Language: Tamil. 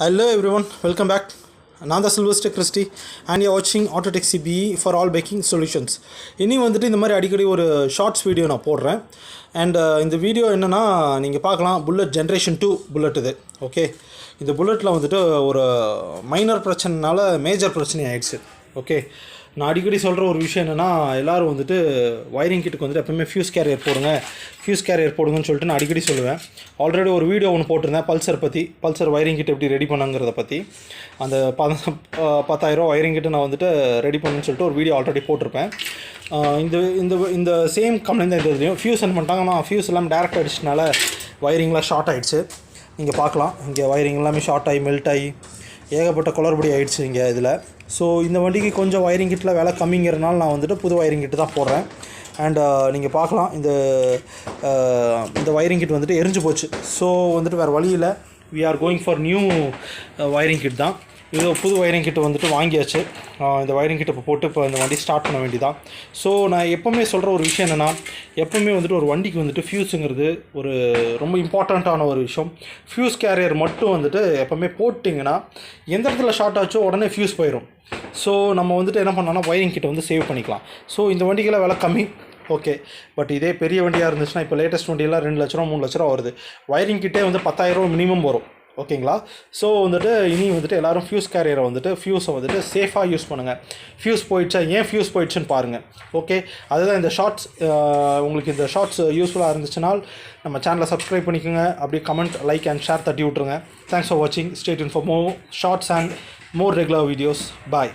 Hello everyone, welcome back. நான் தான் சில்வஸ்டர் கிறிஸ்டி அண்ட் யூ வாட்சிங் Autotech CBE for all packing solutions. இனி வந்துட்டு இந்த மாதிரி அடிக்கடி ஒரு ஷார்ட்ஸ் வீடியோ நான் போடுறேன். அண்ட் இந்த வீடியோ என்னென்னா நீங்கள் பார்க்கலாம், புல்லட் ஜென்ரேஷன் 2 புல்லட் இது. ஓகே, இந்த புல்லட்டில் வந்துட்டு ஒரு மைனர் பிரச்சனைனால மேஜர் பிரச்சனை ஆகிடுச்சு. ஓகே, நான் அடிக்கடி சொல்கிற ஒரு விஷயம் என்னென்னா, எல்லோரும் வந்துட்டு ஒயரிங் கிட்டுக்கு வந்துட்டு எப்பவுமே ஃபியூஸ் கேரியர் போடுங்கன்னு சொல்லிட்டு நான் அடிக்கடி சொல்லுவேன். ஆல்ரெடி ஒரு வீடியோ ஒன்று போட்டிருந்தேன் பல்சர் ஒயரிங் கிட் எப்படி ரெடி பண்ணுங்கிறத பற்றி. அந்த 10,000 ஒயரிங் கிட்ட நான் வந்துட்டு ரெடி பண்ணுன்னு சொல்லிட்டு ஒரு வீடியோ ஆல்ரெடி போட்டிருப்பேன். இந்த சேம் கம்ப்ளைண்ட் தான் இதுலேயும். ஃபியூஸ் என்ன பண்ணிட்டாங்க, நான் ஃபியூஸ் எல்லாம் டேரக்ட் அடிச்சதுனால ஒயரிங்லாம் ஷார்ட் ஆகிடுச்சு. நீங்கள் பார்க்கலாம், இங்கே ஒயரிங் எல்லாமே ஷார்ட் ஆகி மெல்ட் ஆகி ஏகப்பட்ட குளறுபடி ஆகிடுச்சு இங்கே இதில். ஸோ இந்த வண்டிக்கு கொஞ்சம் ஒயரிங் கிட்டில் விலை கம்மிங்கிறனால நான் வந்துட்டு புது ஒயரிங் கிட்டு தான் போடுறேன். அண்ட் நீங்கள் பார்க்கலாம், இந்த ஒயரிங் கிட் வந்துட்டு எரிஞ்சு போச்சு. ஸோ வந்துட்டு வேறு வழியில் we are going for new wiring kit தான். இது புது ஒயரிங் கிட்ட வந்துட்டு வாங்கியாச்சு. இந்த ஒயரிங் கிட்ட இப்போ போட்டு இப்போ இந்த வண்டி ஸ்டார்ட் பண்ண வேண்டியதான். ஸோ நான் எப்போவுமே சொல்கிற ஒரு விஷயம் என்னென்னா, எப்போவுமே வந்துட்டு ஒரு வண்டிக்கு வந்துட்டு ஃபியூஸுங்கிறது ஒரு ரொம்ப இம்பார்ட்டண்ட்டான ஒரு விஷயம். ஃபியூஸ் கேரியர் மட்டும் வந்துட்டு எப்போவுமே போட்டிங்கன்னா எந்த இடத்துல ஷார்ட் ஆச்சோ உடனே ஃபியூஸ் போயிடும். ஸோ நம்ம வந்துட்டு என்ன பண்ணோன்னா ஒயரிங் கிட்ட வந்து சேவ் பண்ணிக்கலாம். ஸோ இந்த வண்டிக்கெல்லாம் விலை கம்மி. ஓகே, பட் இதே பெரிய வண்டியாக இருந்துச்சுன்னா, இப்போ லேட்டஸ்ட் வண்டியெல்லாம் 2 லட்ச ரூபா 3 லட்ச ரூபா வருது. ஒயரிங் கிட்டே வந்து 10,000 மினிமம் வரும். ஓகேங்களா? ஸோ வந்துட்டு இனி வந்துட்டு எல்லோரும் ஃபியூஸ் கேரியரை வந்துட்டு ஃபியூஸை வந்துட்டு சேஃபாக யூஸ் பண்ணுங்கள். ஃபியூஸ் போயிடுச்சா, ஏன் ஃபியூஸ் போயிடுச்சுன்னு பாருங்கள். ஓகே, அதுதான் இந்த ஷார்ட்ஸ். உங்களுக்கு இந்த ஷார்ட்ஸ் யூஸ்ஃபுல்லாக இருந்துச்சுனால் நம்ம சேனலை சப்ஸ்கிரைப் பண்ணிக்கோங்க. அப்படியே கமெண்ட், லைக் அண்ட் ஷேர் தட்டி விட்ருங்க. தேங்க்ஸ் ஃபார் வாட்சிங். Stay tuned for more shorts and more regular videos. Bye.